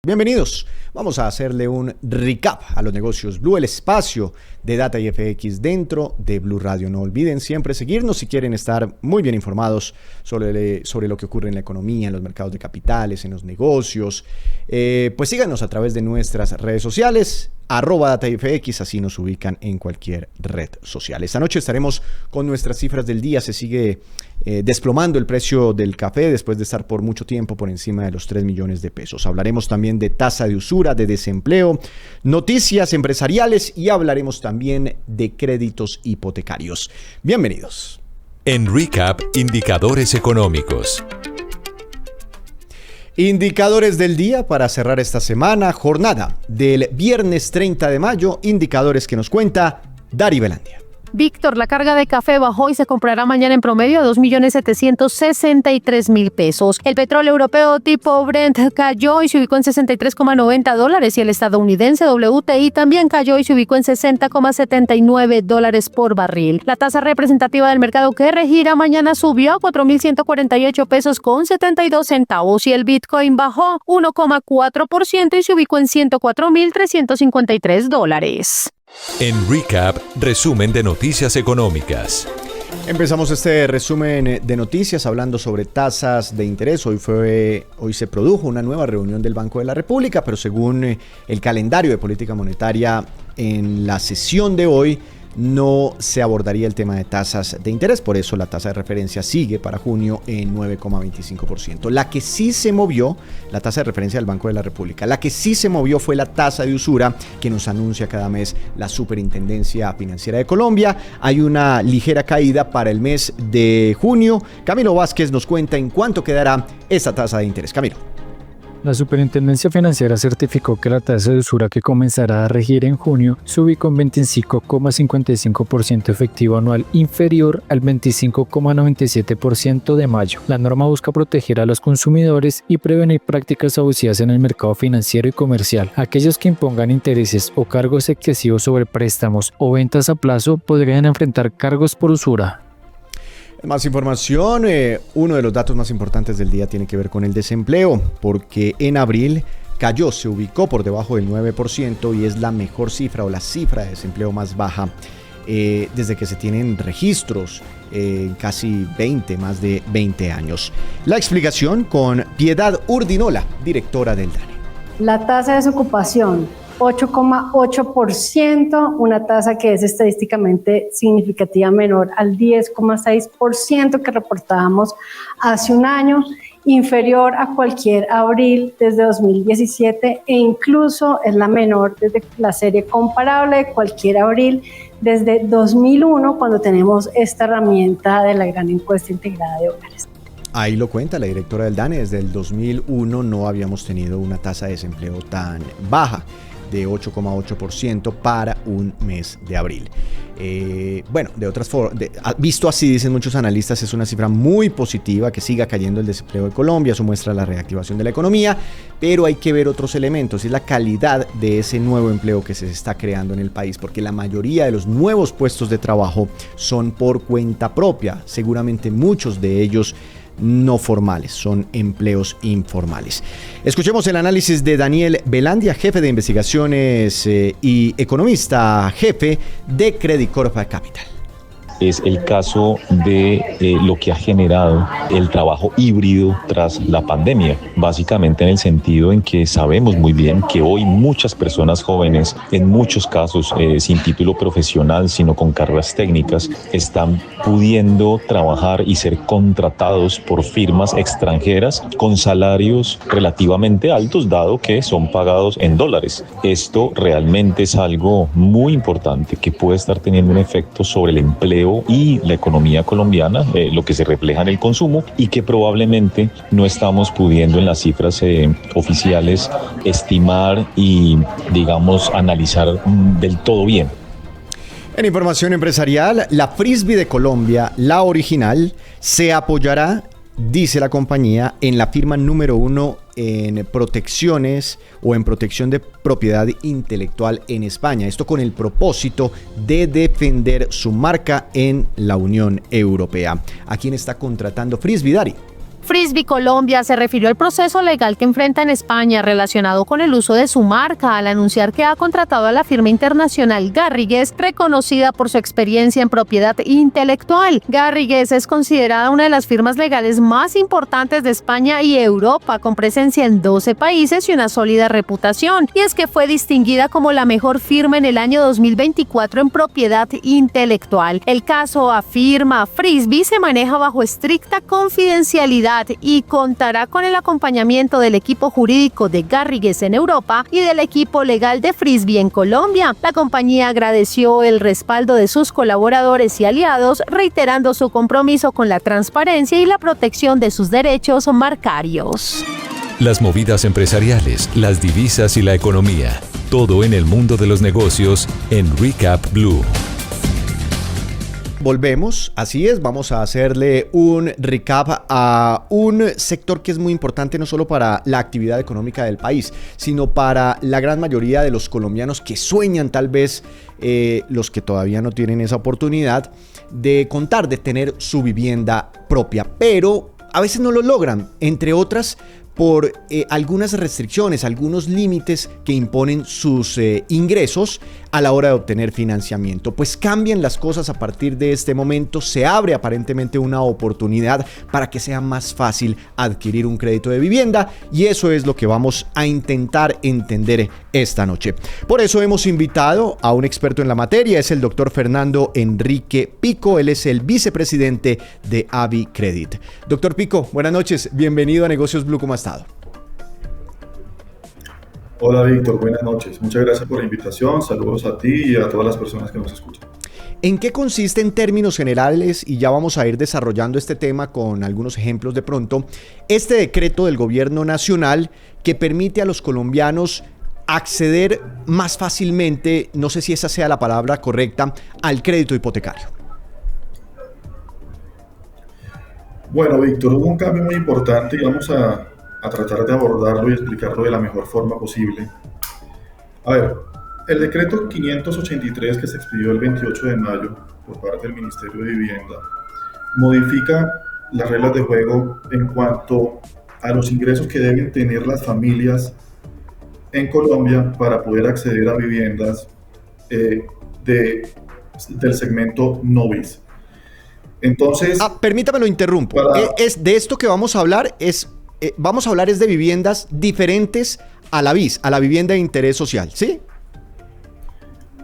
Bienvenidos. Vamos a hacerle un recap a los negocios Blue, el espacio de Data y FX dentro de Blue Radio. No olviden siempre seguirnos si quieren estar muy bien informados sobre lo que ocurre en la economía, en los mercados de capitales, en los negocios. Pues síganos a través de nuestras redes sociales, @DataIFX, así nos ubican en cualquier red social. Esta noche estaremos con nuestras cifras del día. Se sigue desplomando el precio del café después de estar por mucho tiempo por encima de los 3 millones de pesos. Hablaremos también de tasa de usura, de desempleo, noticias empresariales y hablaremos también de créditos hipotecarios. Bienvenidos. En Recap, indicadores económicos. Indicadores del día para cerrar esta semana, jornada del viernes 30 de mayo, indicadores que nos cuenta Dari Belandia. Víctor, la carga de café bajó y se comprará mañana en promedio a 2.763.000 pesos. El petróleo europeo tipo Brent cayó y se ubicó en $63,90 y el estadounidense WTI también cayó y se ubicó en $60,79 por barril. La tasa representativa del mercado que regirá mañana subió a 4.148 pesos con 72 centavos y el Bitcoin bajó 1,4% y se ubicó en $104.353. En Recap, resumen de noticias económicas. Empezamos este resumen de noticias hablando sobre tasas de interés. Hoy se produjo una nueva reunión del Banco de la República, pero según el calendario de política monetaria, en la sesión de hoy no se abordaría el tema de tasas de interés, por eso la tasa de referencia sigue para junio en 9,25%. La que sí se movió, la tasa de referencia del Banco de la República, la que sí se movió fue la tasa de usura que nos anuncia cada mes la Superintendencia Financiera de Colombia. Hay una ligera caída para el mes de junio. Camilo Vázquez nos cuenta en cuánto quedará esta tasa de interés. Camilo. La Superintendencia Financiera certificó que la tasa de usura que comenzará a regir en junio se ubicó en 25,55% efectivo anual, inferior al 25,97% de mayo. La norma busca proteger a los consumidores y prevenir prácticas abusivas en el mercado financiero y comercial. Aquellos que impongan intereses o cargos excesivos sobre préstamos o ventas a plazo podrían enfrentar cargos por usura. Más información, uno de los datos más importantes del día tiene que ver con el desempleo, porque en abril cayó, se ubicó por debajo del 9% y es la mejor cifra o la cifra de desempleo más baja desde que se tienen registros casi más de 20 años. La explicación con Piedad Urdinola, directora del DANE. La tasa de desocupación 8,8%, una tasa que es estadísticamente significativa menor al 10,6% que reportábamos hace un año, inferior a cualquier abril desde 2017 e incluso es la menor desde la serie comparable de cualquier abril desde 2001 cuando tenemos esta herramienta de la gran encuesta integrada de hogares. Ahí lo cuenta la directora del DANE, desde el 2001 no habíamos tenido una tasa de desempleo tan baja, de 8,8% para un mes de abril. Bueno, de otras formas, visto así, dicen muchos analistas, es una cifra muy positiva que siga cayendo el desempleo de Colombia. Eso muestra la reactivación de la economía, pero hay que ver otros elementos, y es la calidad de ese nuevo empleo que se está creando en el país, porque la mayoría de los nuevos puestos de trabajo son por cuenta propia, seguramente muchos de ellos no formales, son empleos informales. Escuchemos el análisis de Daniel Belandia, jefe de investigaciones y economista jefe de Credit Corp Capital. Es el caso de lo que ha generado el trabajo híbrido tras la pandemia, básicamente en el sentido en que sabemos muy bien que hoy muchas personas jóvenes, en muchos casos sin título profesional, sino con carreras técnicas, están pudiendo trabajar y ser contratados por firmas extranjeras con salarios relativamente altos, dado que son pagados en dólares. Esto realmente es algo muy importante que puede estar teniendo un efecto sobre el empleo y la economía colombiana, lo que se refleja en el consumo y que probablemente no estamos pudiendo en las cifras oficiales estimar y, digamos, analizar del todo bien. En información empresarial, la Frisbee de Colombia, la original, se apoyará, dice la compañía, en la firma número 1 en protecciones o en protección de propiedad intelectual en España. Esto con el propósito de defender su marca en la Unión Europea. ¿A quién está contratando Frisbee, Dari? Frisbee Colombia se refirió al proceso legal que enfrenta en España relacionado con el uso de su marca al anunciar que ha contratado a la firma internacional Garrigues, reconocida por su experiencia en propiedad intelectual. Garrigues es considerada una de las firmas legales más importantes de España y Europa, con presencia en 12 países y una sólida reputación, y es que fue distinguida como la mejor firma en el año 2024 en propiedad intelectual. El caso, afirma Frisbee, se maneja bajo estricta confidencialidad y contará con el acompañamiento del equipo jurídico de Garrigues en Europa y del equipo legal de Frisbee en Colombia. La compañía agradeció el respaldo de sus colaboradores y aliados, reiterando su compromiso con la transparencia y la protección de sus derechos marcarios. Las movidas empresariales, las divisas y la economía. Todo en el mundo de los negocios en Recap Blue. Volvemos, así es, vamos a hacerle un recap a un sector que es muy importante no solo para la actividad económica del país, sino para la gran mayoría de los colombianos que sueñan, tal vez los que todavía no tienen esa oportunidad de contar, de tener su vivienda propia, pero a veces no lo logran, entre otras por algunas restricciones, algunos límites que imponen sus ingresos a la hora de obtener financiamiento. Pues cambian las cosas a partir de este momento, se abre aparentemente una oportunidad para que sea más fácil adquirir un crédito de vivienda, y eso es lo que vamos a intentar entender esta noche. Por eso hemos invitado a un experto en la materia, es el doctor Fernando Enrique Pico, él es el vicepresidente de AVI Credit. Doctor Pico, buenas noches, bienvenido a Negocios Blue, ¿cómo ha estado? Hola Víctor, buenas noches. Muchas gracias por la invitación. Saludos a ti y a todas las personas que nos escuchan. ¿En qué consiste en términos generales, y ya vamos a ir desarrollando este tema con algunos ejemplos de pronto, este decreto del gobierno nacional que permite a los colombianos acceder más fácilmente, no sé si esa sea la palabra correcta, al crédito hipotecario? Bueno, Víctor, hubo un cambio muy importante y vamos a tratar de abordarlo y explicarlo de la mejor forma posible. A ver, el decreto 583 que se expidió el 28 de mayo por parte del Ministerio de Vivienda modifica las reglas de juego en cuanto a los ingresos que deben tener las familias en Colombia para poder acceder a viviendas del segmento no BIS. Entonces, permítame lo interrumpo. Es de esto que vamos a hablar es de viviendas diferentes a la BIS, a la vivienda de interés social, ¿sí?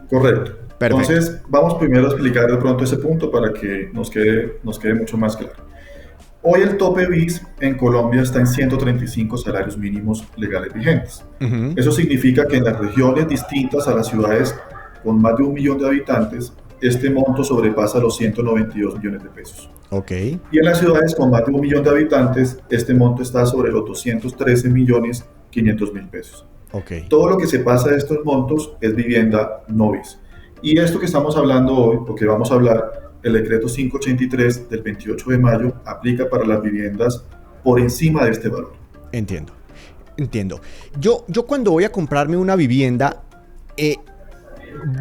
Correcto. Perfecto. Entonces, vamos primero a explicar de pronto ese punto para que nos quede mucho más claro. Hoy el tope BIS en Colombia está en 135 salarios mínimos legales vigentes. Uh-huh. Eso significa que en las regiones distintas a las ciudades con más de 1 millón de habitantes, este monto sobrepasa los 192 millones de pesos. Okay. Y en las ciudades con más de 1 millón de habitantes, este monto está sobre los 213 millones 500 mil pesos. Okay. Todo lo que se pasa de estos montos es vivienda no BIS. Y esto que estamos hablando hoy, o que vamos a hablar, el decreto 583 del 28 de mayo, aplica para las viviendas por encima de este valor. Entiendo. Yo cuando voy a comprarme una vivienda,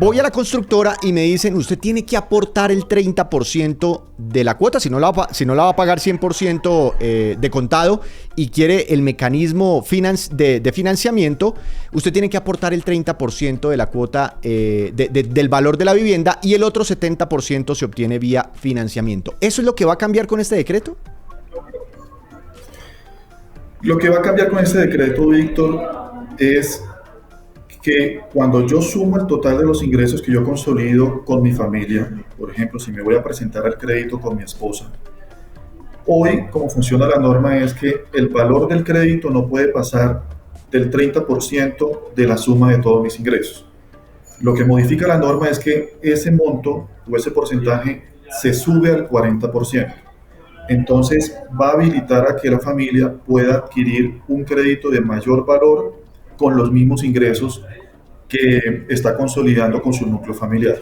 voy a la constructora y me dicen, usted tiene que aportar el 30% de la cuota, si no la va a pagar 100% de contado y quiere el mecanismo de financiamiento, usted tiene que aportar el 30% de la cuota del valor de la vivienda, y el otro 70% se obtiene vía financiamiento. ¿Eso es lo que va a cambiar con este decreto? Lo que va a cambiar con este decreto, Víctor, es que cuando yo sumo el total de los ingresos que yo consolido con mi familia, por ejemplo, si me voy a presentar al crédito con mi esposa, hoy como funciona la norma es que el valor del crédito no puede pasar del 30% de la suma de todos mis ingresos. Lo que modifica la norma es que ese monto o ese porcentaje se sube al 40%. Entonces va a habilitar a que la familia pueda adquirir un crédito de mayor valor con los mismos ingresos que está consolidando con su núcleo familiar.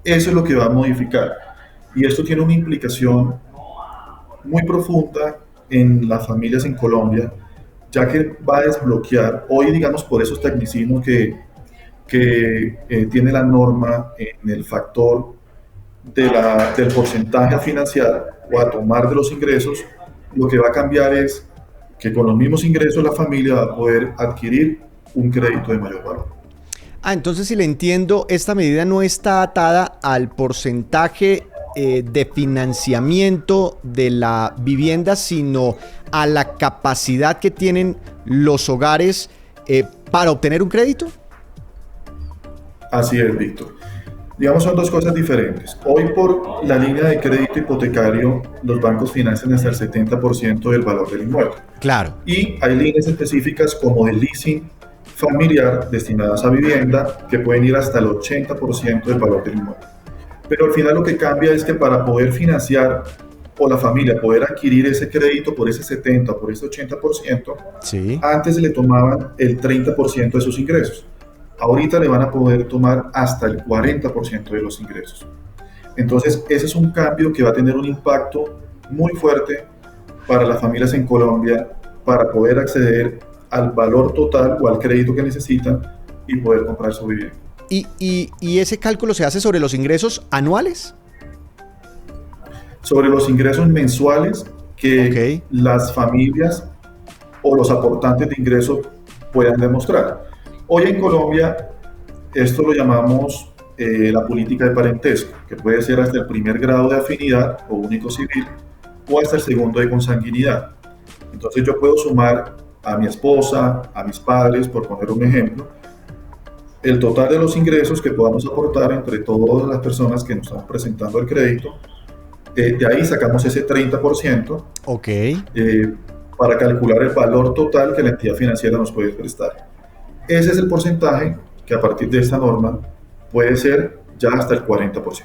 Eso es lo que va a modificar. Y esto tiene una implicación muy profunda en las familias en Colombia, ya que va a desbloquear, hoy digamos por esos tecnicismos que tiene la norma en el factor del porcentaje a financiar o a tomar de los ingresos, lo que va a cambiar es que con los mismos ingresos la familia va a poder adquirir un crédito de mayor valor. Entonces, si le entiendo, esta medida no está atada al porcentaje de financiamiento de la vivienda, sino a la capacidad que tienen los hogares para obtener un crédito. Así es, Víctor. Digamos, son dos cosas diferentes. Hoy, por la línea de crédito hipotecario, los bancos financian hasta el 70% del valor del inmueble. Claro. Y hay líneas específicas como el leasing familiar destinadas a vivienda que pueden ir hasta el 80% del valor del inmueble. Pero al final lo que cambia es que para poder financiar o la familia poder adquirir ese crédito por ese 70, por ese 80%, sí, antes le tomaban el 30% de sus ingresos. Ahorita le van a poder tomar hasta el 40% de los ingresos. Entonces, ese es un cambio que va a tener un impacto muy fuerte para las familias en Colombia para poder acceder al valor total o al crédito que necesitan y poder comprar su vivienda. ¿Y ese cálculo se hace sobre los ingresos anuales? Sobre los ingresos mensuales que las familias o los aportantes de ingresos puedan demostrar. Hoy en Colombia esto lo llamamos la política de parentesco, que puede ser hasta el primer grado de afinidad o único civil o hasta el segundo de consanguinidad. Entonces yo puedo sumar a mi esposa, a mis padres, por poner un ejemplo, el total de los ingresos que podamos aportar entre todas las personas que nos están presentando el crédito. De ahí sacamos ese 30% para calcular el valor total que la entidad financiera nos puede prestar. Ese es el porcentaje que a partir de esta norma puede ser ya hasta el 40%.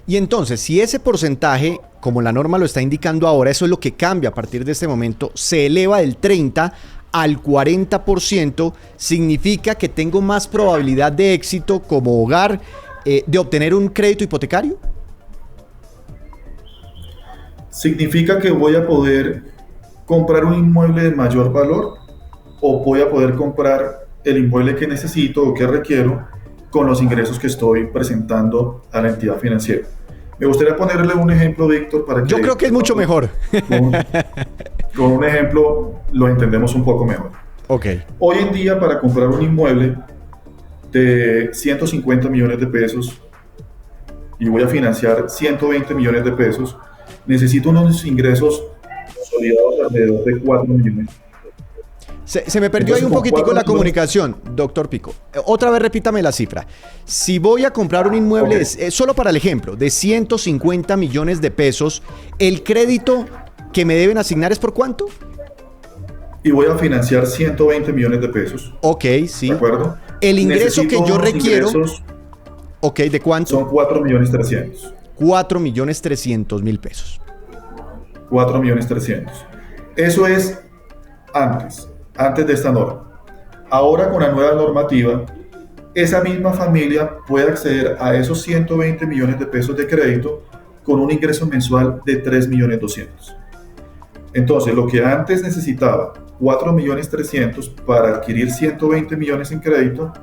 Y entonces, si ese porcentaje, como la norma lo está indicando ahora, eso es lo que cambia a partir de este momento, se eleva del 30 al 40%, significa que tengo más probabilidad de éxito como hogar de obtener un crédito hipotecario. Significa que voy a poder comprar un inmueble de mayor valor o voy a poder comprar el inmueble que necesito o que requiero con los ingresos que estoy presentando a la entidad financiera. Me gustaría ponerle un ejemplo, Víctor, para que... Yo creo que es mucho mejor. Con un ejemplo lo entendemos un poco mejor. Hoy en día, para comprar un inmueble de 150 millones de pesos y voy a financiar 120 millones de pesos, necesito unos ingresos consolidados alrededor de 4 millones. Se me perdió ahí un poquitico la comunicación, doctor Pico. Otra vez repítame la cifra. Si voy a comprar un inmueble, solo para el ejemplo, de 150 millones de pesos, ¿el crédito que me deben asignar es por cuánto? Y voy a financiar 120 millones de pesos. Sí. ¿De acuerdo? El ingreso que yo requiero... ¿De cuánto? Son 4.300.000. 4.300.000 pesos. 4.300.000. Eso es antes de esta norma. Ahora, con la nueva normativa, esa misma familia puede acceder a esos 120 millones de pesos de crédito con un ingreso mensual de 3.200.000. Entonces, lo que antes necesitaba 4.300.000 para adquirir 120 millones en crédito,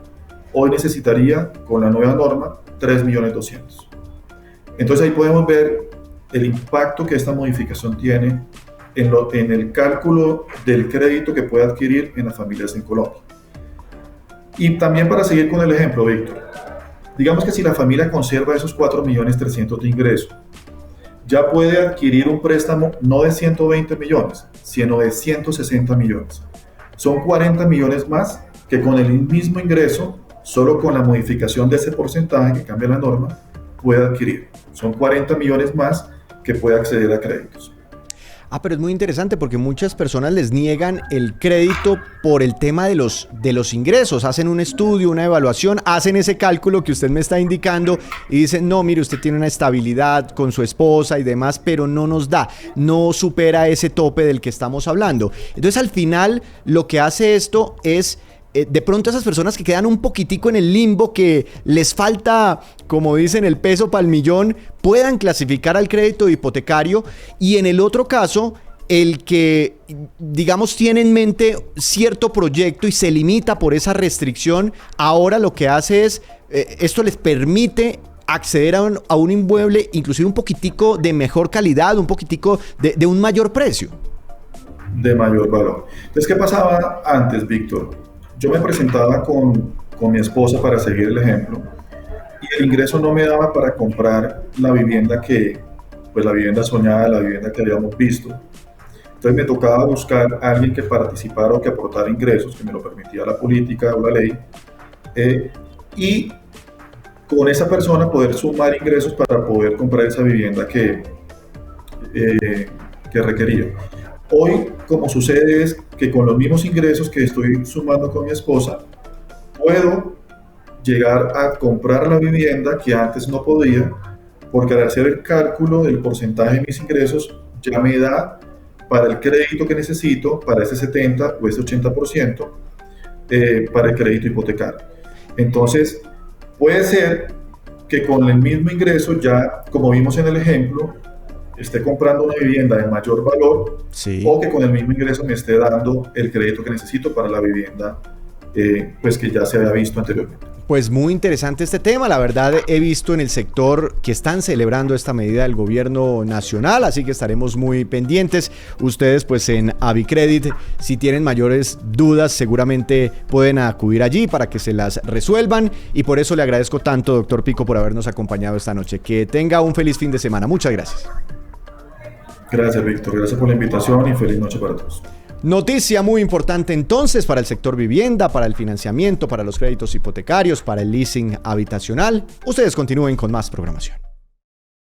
hoy necesitaría, con la nueva norma, 3.200.000. Entonces ahí podemos ver el impacto que esta modificación tiene en el cálculo del crédito que puede adquirir en las familias en Colombia. Y también, para seguir con el ejemplo, Víctor, digamos que si la familia conserva esos 4.300.000 de ingreso, ya puede adquirir un préstamo no de 120 millones, sino de 160 millones. Son 40 millones más que con el mismo ingreso, solo con la modificación de ese porcentaje que cambia la norma, puede adquirir. Son 40 millones más que puede acceder a créditos. Pero es muy interesante porque muchas personas les niegan el crédito por el tema de los ingresos. Hacen un estudio, una evaluación, hacen ese cálculo que usted me está indicando y dicen, no, mire, usted tiene una estabilidad con su esposa y demás, pero no nos da, no supera ese tope del que estamos hablando. Entonces, al final, lo que hace esto es... de pronto esas personas que quedan un poquitico en el limbo, que les falta, como dicen, el peso para el millón, puedan clasificar al crédito hipotecario. Y en el otro caso, el que, digamos, tiene en mente cierto proyecto y se limita por esa restricción, ahora lo que hace es, esto les permite acceder a un inmueble inclusive un poquitico de mejor calidad, un poquitico de un mayor precio. De mayor valor. Entonces, ¿qué pasaba antes, Víctor? Yo me presentaba con mi esposa, para seguir el ejemplo, y el ingreso no me daba para comprar la vivienda la vivienda soñada, la vivienda que habíamos visto. Entonces me tocaba buscar a alguien que participara o que aportara ingresos, que me lo permitía la política o la ley, y con esa persona poder sumar ingresos para poder comprar esa vivienda que requería. Hoy, como sucede, es que con los mismos ingresos que estoy sumando con mi esposa, puedo llegar a comprar la vivienda que antes no podía, porque al hacer el cálculo del porcentaje de mis ingresos ya me da para el crédito que necesito, para ese 70 o ese 80%, para el crédito hipotecario. Entonces, puede ser que con el mismo ingreso ya, como vimos en el ejemplo, esté comprando una vivienda de mayor valor, sí, o que con el mismo ingreso me esté dando el crédito que necesito para la vivienda pues que ya se había visto anteriormente. Pues muy interesante este tema, la verdad he visto en el sector que están celebrando esta medida del gobierno nacional, así que estaremos muy pendientes. Ustedes pues en Avicredit, si tienen mayores dudas, seguramente pueden acudir allí para que se las resuelvan, y por eso le agradezco tanto, doctor Pico, por habernos acompañado esta noche. Que tenga un feliz fin de semana. Muchas gracias. Gracias, Víctor. Gracias por la invitación y feliz noche para todos. Noticia muy importante entonces para el sector vivienda, para el financiamiento, para los créditos hipotecarios, para el leasing habitacional. Ustedes continúen con más programación.